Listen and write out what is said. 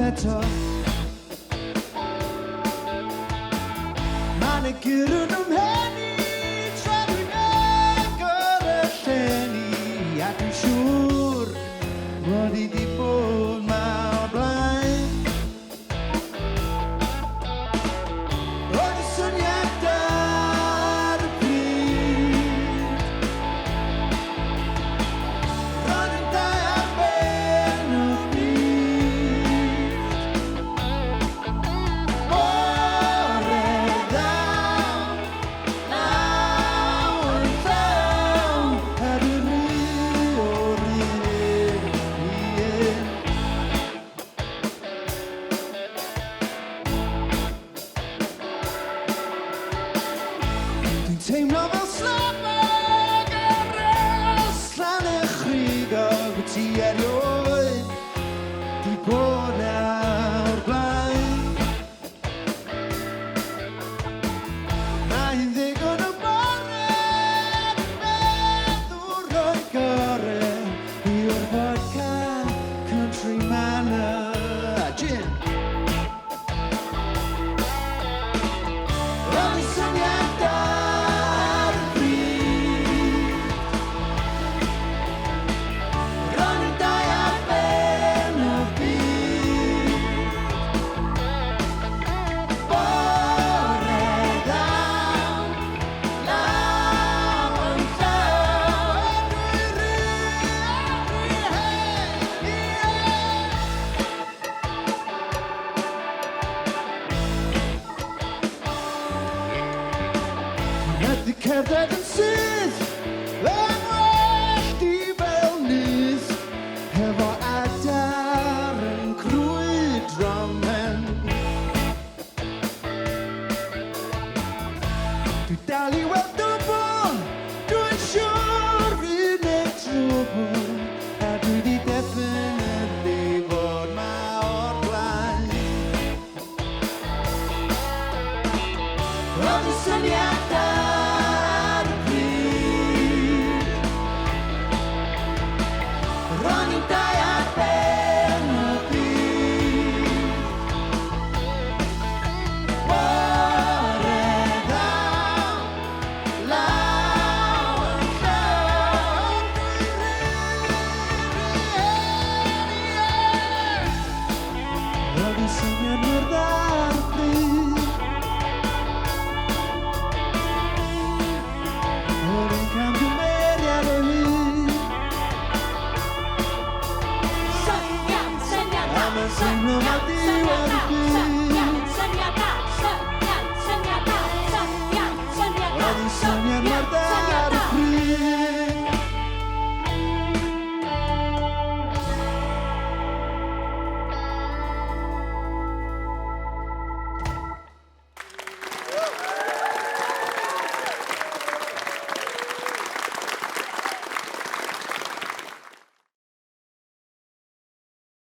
eto Ma'n y gyrwn ymheni Tra dwi'n agor y lleni A dwi'n siŵr Bod i di bod ma o'r blaen Oedd y syniad ar y pryd Ro'n yn dau ar ben y byd Bore ddaw, law yn llaw Ar y rhy o'r un Dwi'n teimlo fel slafog aros lan y chrig o ti erioed Di bod nawr blaen Mae'n ddigon o bore Meddwl rhoi gore I'r vodka country manor A gin Ro'n i syniad ar y pryd Ro'n yn dau ar ben y byd Bore ddaw, law yn llaw A dwi Methu cerdded yn syth Yn well i fel nyth Hefo adar yn crwydro men Dwi dal i weld dwbl Dwi'n siŵr fydd neud trwbl A dwi di definitely fod ma o'r blaen Ro'n y syniad ar